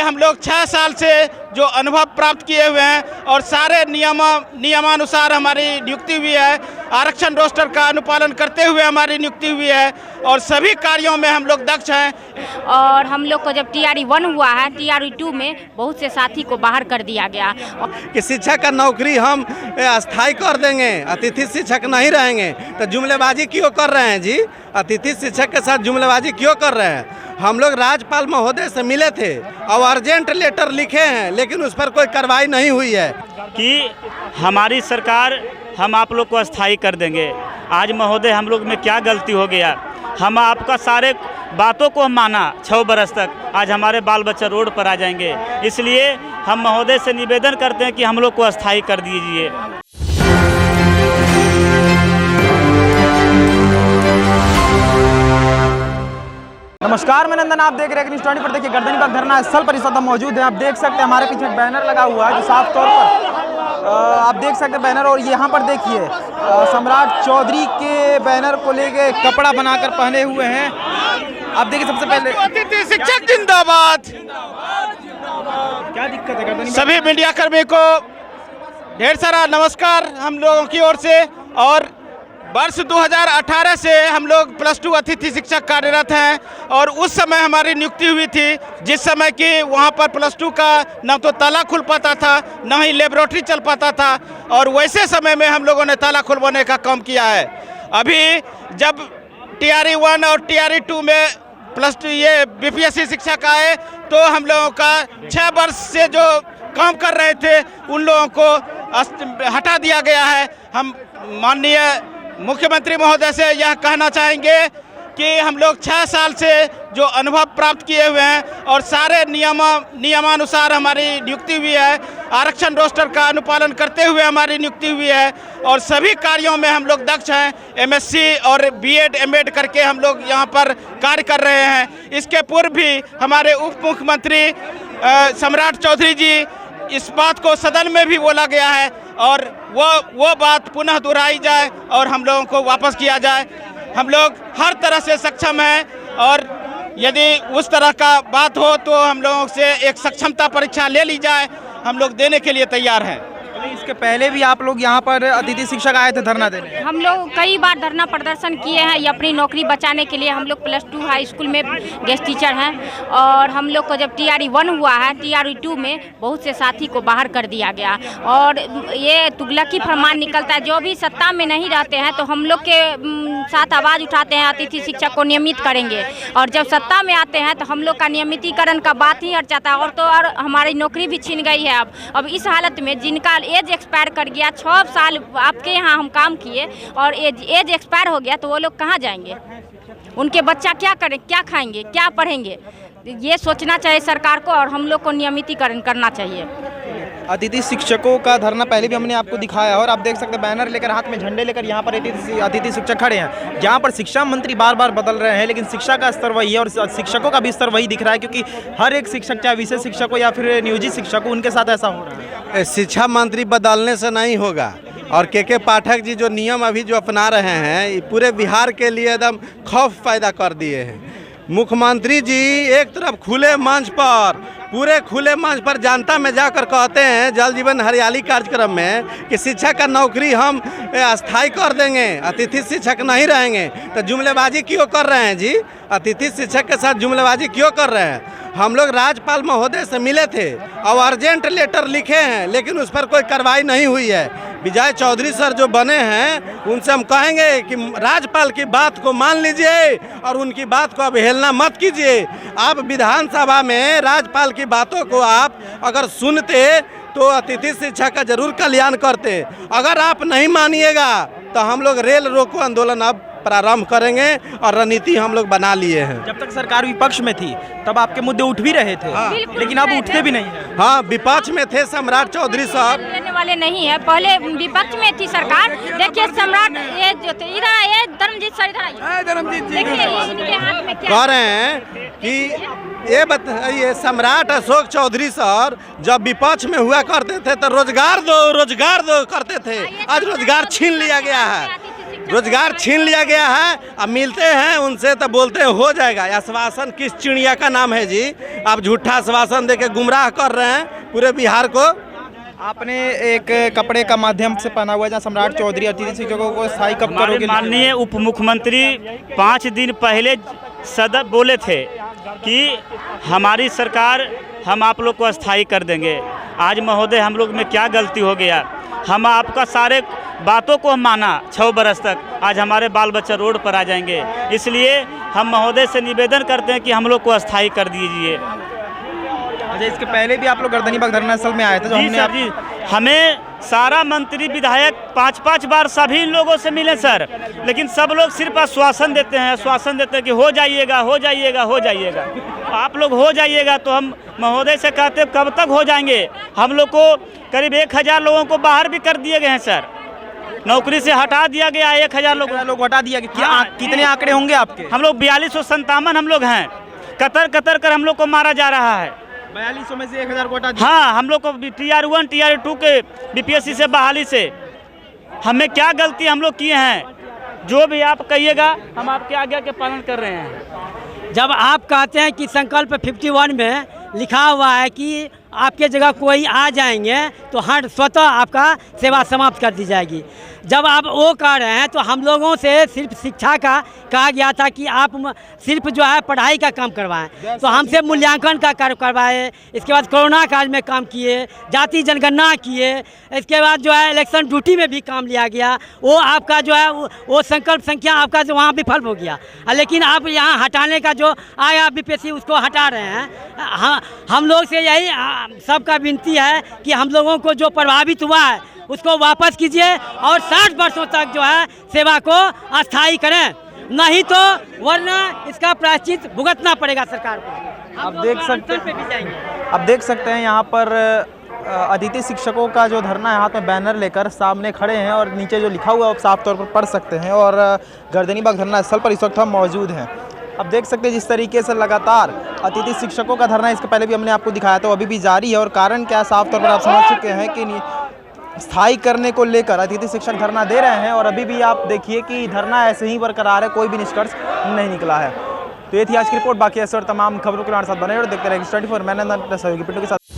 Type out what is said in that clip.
हम लोग 6 साल से जो अनुभव प्राप्त किए हुए हैं और सारे नियमानुसार हमारी नियुक्ति हुई है, आरक्षण रोस्टर का अनुपालन करते हुए हमारी नियुक्ति हुई है और सभी कार्यों में हम लोग दक्ष हैं। और हम लोग को जब TRE 1 हुआ है, TRE 2 में बहुत से साथी को बाहर कर दिया गया कि शिक्षक का नौकरी हम अस्थायी कर देंगे, अतिथि शिक्षक नहीं रहेंगे। तो जुमलेबाजी क्यों कर रहे हैं जी? अतिथि शिक्षक के साथ जुमलेबाजी क्यों कर रहे हैं? हम लोग राज्यपाल महोदय से मिले थे और अर्जेंट लेटर लिखे हैं, लेकिन उस पर कोई कार्रवाई नहीं हुई है कि हमारी सरकार हम आप लोग को अस्थायी कर देंगे। आज महोदय हम लोग में क्या गलती हो गया? हम आपका सारे बातों को माना 6 बरस तक, आज हमारे बाल बच्चे रोड पर आ जाएंगे। इसलिए हम महोदय से निवेदन करते हैं कि हम लोग को अस्थायी कर दीजिए। नमस्कार, मैं नंदन, आप देख रहे हैं न्यूज़ 20 पर। देखिए गर्दनीबाग धरना स्थल पर इस वक्त हम मौजूद हैं। आप देख सकते हैं हमारे पीछे एक बैनर लगा हुआ है जो साफ तौर पर आप देख सकते हैं बैनर। और यहाँ पर देखिए सम्राट चौधरी के बैनर को लेके कपड़ा बनाकर पहने हुए हैं। आप देखिए सबसे पहले अतिथि शिक्षक जिंदाबाद। क्या दिक्कत है गर्दनीबाग? सभी मीडिया कर्मी को ढेर सारा नमस्कार हम लोगों की ओर से। और वर्ष 2018 से हम लोग +2 अतिथि शिक्षक कार्यरत हैं और उस समय हमारी नियुक्ति हुई थी, जिस समय कि वहाँ पर +2 का न तो ताला खुल पाता था, न ही लेबोरेटरी चल पाता था। और वैसे समय में हम लोगों ने ताला खुलवाने का काम किया है। अभी जब TRE 1 और TRE 2 में +2 ये BPSC शिक्षक आए तो हम लोगों का 6 वर्ष से जो काम कर रहे थे उन लोगों को हटा दिया गया है। हम माननीय मुख्यमंत्री महोदय से यह कहना चाहेंगे कि हम लोग 6 साल से जो अनुभव प्राप्त किए हुए हैं और सारे नियमानुसार हमारी नियुक्ति हुई है, आरक्षण रोस्टर का अनुपालन करते हुए हमारी नियुक्ति हुई है और सभी कार्यों में हम लोग दक्ष हैं। MSc और B.Ed M.Ed करके हम लोग यहाँ पर कार्य कर रहे हैं। इसके पूर्व भी हमारे उप मुख्यमंत्री सम्राट चौधरी जी इस बात को सदन में भी बोला गया है और वो बात पुनः दोहराई जाए और हम लोगों को वापस किया जाए। हम लोग हर तरह से सक्षम हैं और यदि उस तरह का बात हो तो हम लोगों से एक सक्षमता परीक्षा ले ली जाए, हम लोग देने के लिए तैयार हैं। इसके पहले भी आप लोग यहाँ पर अतिथि शिक्षक आए थे धरना देने? हम लोग कई बार धरना प्रदर्शन किए हैं। ये अपनी नौकरी बचाने के लिए हम लोग +2 हाई स्कूल में गेस्ट टीचर हैं और हम लोग को जब TRE 1 हुआ है, TRE 2 में बहुत से साथी को बाहर कर दिया गया। और ये तुगलकी फरमान निकलता है, जो भी सत्ता में नहीं रहते हैं तो हम लोग के साथ आवाज़ उठाते हैं अतिथि शिक्षक को नियमित करेंगे, और जब सत्ता में आते हैं तो हम लोग का नियमितीकरण का बात ही हट जाता है। और हमारी नौकरी भी छीन गई है। अब इस हालत में जिनका एज एक्सपायर कर गया, 6 साल आपके यहाँ हम काम किए और एज एक्सपायर हो गया, तो वो लोग कहाँ जाएंगे? उनके बच्चा क्या करें, क्या खाएंगे, क्या पढ़ेंगे? ये सोचना चाहिए सरकार को और हम लोग को नियमितीकरण करना चाहिए। अतिथि शिक्षकों का धरना पहले भी हमने आपको दिखाया और आप देख सकते हैं बैनर लेकर, हाथ में झंडे लेकर यहाँ पर अतिथि शिक्षक खड़े हैं। यहाँ पर शिक्षा मंत्री बार बार बदल रहे हैं लेकिन शिक्षा का स्तर वही है और शिक्षकों का भी स्तर वही दिख रहा है, क्योंकि हर एक शिक्षक, चाहे विशेष शिक्षक हो या फिर नियोजित शिक्षक हो, उनके साथ ऐसा हो रहा है। शिक्षा मंत्री बदलने से नहीं होगा। और के पाठक जी जो नियम अभी जो अपना रहे हैं पूरे बिहार के लिए एकदम खौफ पैदा कर दिए हैं। मुख्यमंत्री जी एक तरफ खुले मंच पर, पूरे खुले मंच पर जनता में जाकर कहते हैं जल जीवन हरियाली कार्यक्रम में कि शिक्षक का नौकरी हम अस्थायी कर देंगे, अतिथि शिक्षक नहीं रहेंगे। तो जुमलेबाजी क्यों कर रहे हैं जी? अतिथि शिक्षक के साथ जुमलेबाजी क्यों कर रहे हैं? हम लोग राज्यपाल महोदय से मिले थे और अर्जेंट लेटर लिखे हैं, लेकिन उस पर कोई कार्रवाई नहीं हुई है। विजय चौधरी सर जो बने हैं उनसे हम कहेंगे कि राज्यपाल की बात को मान लीजिए और उनकी बात को अवहेलना मत कीजिए। आप विधानसभा में राज्यपाल की बातों को आप अगर सुनते तो अतिथि शिक्षा का जरूर कल्याण करते। अगर आप नहीं मानिएगा तो हम लोग रेल रोको आंदोलन अब प्रारंभ करेंगे और रणनीति हम लोग बना लिए हैं। जब तक सरकार विपक्ष में थी तब आपके मुद्दे उठ भी रहे थे। हाँ। लेकिन अब उठते भी नहीं है। हाँ, विपक्ष में थे सम्राट चौधरी साहब, लेने वाले नहीं है। पहले विपक्ष में थी सरकार। देखिए सम्राट, ये जो इधर ये धर्मजीत सर इधर आइए। धर्मजीत जी देखिए इनके हाथ में क्या कह रहे हैं कि ये बताइए, सम्राट अशोक चौधरी सर जब विपक्ष में हुआ करते थे तो रोजगार दो करते थे। आज रोजगार छीन लिया गया है। रोजगार छीन लिया गया है। अब मिलते हैं उनसे तो बोलते हैं हो जाएगा। आश्वासन किस चिड़िया का नाम है जी? आप झूठा आश्वासन देके गुमराह कर रहे हैं पूरे बिहार को। आपने एक कपड़े का माध्यम से पहना हुआ है जहाँ सम्राट चौधरी अतिथि शिक्षकों को स्थायी कब करोगे? माननीय उप मुख्यमंत्री 5 दिन पहले सदन बोले थे कि हमारी सरकार हम आप लोग को स्थायी कर देंगे। आज महोदय हम लोग में क्या गलती हो गया? हम आपका सारे बातों को हम माना 6 बरस तक, आज हमारे बाल बच्चे रोड पर आ जाएंगे। इसलिए हम महोदय से निवेदन करते हैं कि हम लोग को स्थायी कर दीजिए। अच्छा, इसके पहले भी आप लोग गर्दनीबाग धरना स्थल में आए थे? जी सर जी, हमें सारा मंत्री विधायक 5-5 बार सभी लोगों से मिले सर, लेकिन सब लोग सिर्फ आश्वासन देते हैं कि हो जाइएगा हो जाइएगा हो जाइएगा। आप लोग हो जाइएगा तो हम महोदय से कहते कब तक हो जाएंगे? हम लोग को करीब 1000 लोगों को बाहर भी कर दिए गए हैं सर, नौकरी से हटा दिया गया 1000 लोग हटा दिया गया। हाँ, कितने आंकड़े होंगे आपके? हम लोग 4257 हम लोग हैं। कतर कर हम लोग को मारा जा रहा है। 4200 में से 1000 को हटा दिया। हाँ, हम लोग को TR1 TR2 के BPSC से बहाली से हमें क्या गलती हम लोग किए हैं? जो भी आप कहिएगा हम आपके आज्ञा के पालन कर रहे हैं। जब आप कहते हैं कि संकल्प 51 में लिखा हुआ है कि आपके जगह कोई आ जाएंगे तो हर स्वतः आपका सेवा समाप्त कर दी जाएगी, जब आप वो कह रहे हैं तो हम लोगों से सिर्फ शिक्षा का कहा गया था कि आप सिर्फ जो है पढ़ाई का काम करवाएं, तो हमसे मूल्यांकन का कार्य करवाए। इसके बाद कोरोना काल में काम किए, जाति जनगणना किए, इसके बाद जो है इलेक्शन ड्यूटी में भी काम लिया गया। वो आपका जो है वो संकल्प संख्या आपका जो वहाँ विफल हो गया, लेकिन आप यहाँ हटाने का जो आया BPSC उसको हटा रहे हैं। हम लोग से यही सबका विनती है कि हम लोगों को जो प्रभावित हुआ है उसको वापस कीजिए और 60 वर्षों तक जो है सेवा को अस्थायी करें, नहीं तो वरना इसका प्रायश्चित भुगतना पड़ेगा सरकार को। आप देख सकते हैं यहाँ पर अतिथि शिक्षकों का जो धरना है, हाथ में बैनर लेकर सामने खड़े हैं और नीचे जो लिखा हुआ है आप साफ तौर पर पढ़ सकते हैं। और गर्दनीबाग धरना स्थल पर इस वक्त हम मौजूद हैं। अब देख सकते हैं जिस तरीके से लगातार अतिथि शिक्षकों का धरना, इसके पहले भी हमने आपको दिखाया था, अभी भी जारी है। और कारण क्या, साफ तौर पर आप समझ चुके हैं कि स्थायी करने को लेकर अतिथि शिक्षक धरना दे रहे हैं। और अभी भी आप देखिए कि धरना ऐसे ही बरकरार है, कोई भी निष्कर्ष नहीं निकला है। तो ये थी आज की रिपोर्ट। बाकी ऐसे और तमाम खबरों के साथ बने और देखते रहेंगे 24। मैंने सहयोगी पिंटू के साथ।